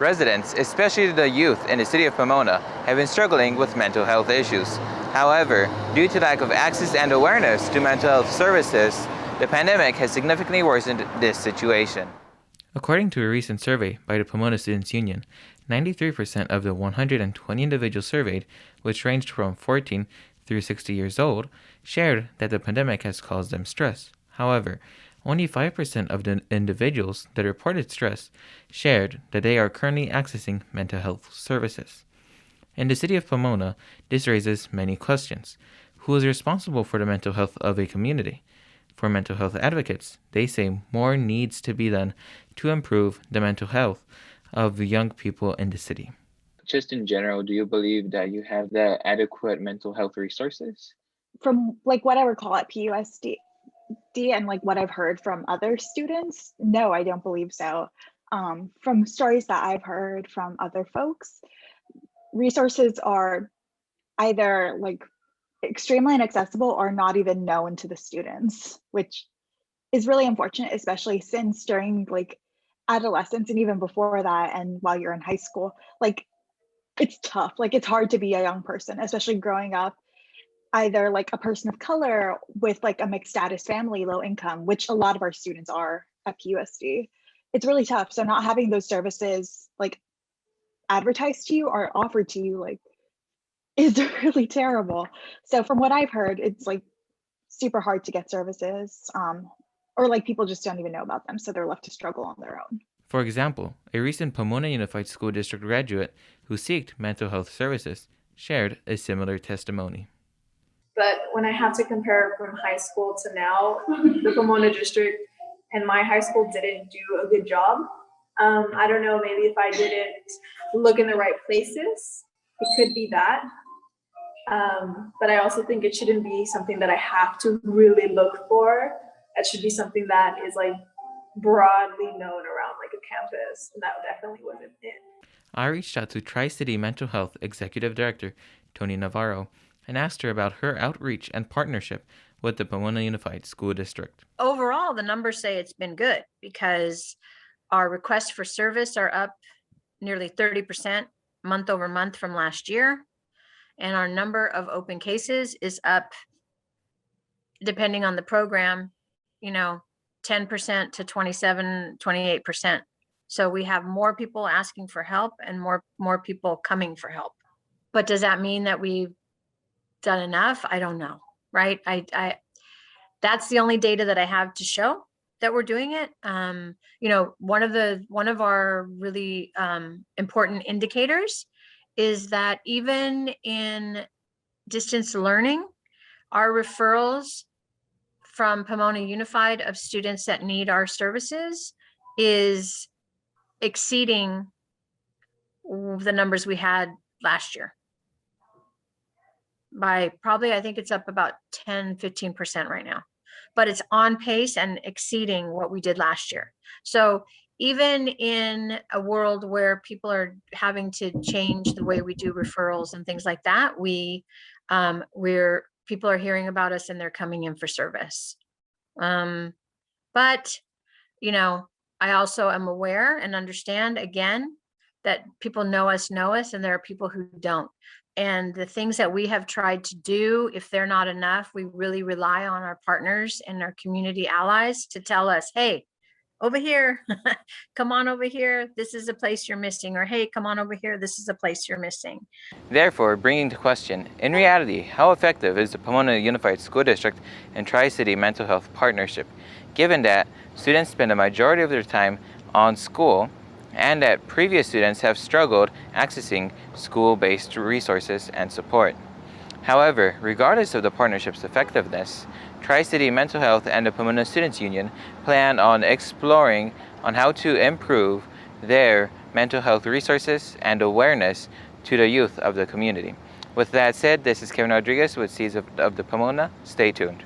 Residents, especially the youth in the city of Pomona, have been struggling with mental health issues. However, due to lack of access and awareness to mental health services, the pandemic has significantly worsened this situation. According to a recent survey by the Pomona Students Union, 93% of the 120 individuals surveyed, which ranged from 14 through 60 years old, shared that the pandemic has caused them stress. However, only 5% of the individuals that reported stress shared that they are currently accessing mental health services. In the city of Pomona, this raises many questions. Who is responsible for the mental health of a community? For mental health advocates, they say more needs to be done to improve the mental health of young people in the city. Just in general, do you believe that you have the adequate mental health resources? From what I recall at PUSD and what I've heard from other students, no, I don't believe so. From stories that I've heard from other folks, resources are either extremely inaccessible or not even known to the students, which is really unfortunate, especially since during adolescence and even before that and while you're in high school, it's tough. It's hard to be a young person, especially growing up either a person of color with a mixed status family, low income, which a lot of our students are at PUSD. It's really tough. So not having those services advertised to you or offered to you is really terrible. So from what I've heard, it's super hard to get services, or people just don't even know about them, so they're left to struggle on their own. For example, a recent Pomona Unified School District graduate who sought mental health services shared a similar testimony. But when I have to compare from high school to now, the Pomona district and my high school didn't do a good job. I don't know, maybe if I didn't look in the right places, it could be that. But I also think it shouldn't be something that I have to really look for. It should be something that is broadly known around a campus, and that definitely wasn't it. I reached out to TriCity Mental Health Executive Director Toni Navarro and asked her about her outreach and partnership with the Pomona Unified School District. Overall, the numbers say it's been good because our requests for service are up nearly 30% month over month from last year. And our number of open cases is up, depending on the program, 10% to 27, 28%. So we have more people asking for help and more people coming for help. But does that mean that we've done enough? I don't know, right? I that's the only data that I have to show that we're doing it. One of our really important indicators is that even in distance learning, our referrals from Pomona Unified of students that need our services is exceeding the numbers we had last year by probably, I think it's up about 10, 15% right now, but it's on pace and exceeding what we did last year. So even in a world where people are having to change the way we do referrals and things like that, people are hearing about us and they're coming in for service. But I also am aware and understand again that people know us, and there are people who don't. And the things that we have tried to do, if they're not enough, we really rely on our partners and our community allies to tell us, hey, over here, come on over here, this is a place you're missing, or hey, come on over here, this is a place you're missing. Therefore, bringing to question, in reality, how effective is the Pomona Unified School District and Tri-City Mental Health Partnership, given that students spend a majority of their time on school and that previous students have struggled accessing school-based resources and support. However, regardless of the partnership's effectiveness, Tri-City Mental Health and the Pomona Students Union plan on exploring on how to improve their mental health resources and awareness to the youth of the community. With that said, this is Kevin Rodriguez with Seeds of the Pomona. Stay tuned.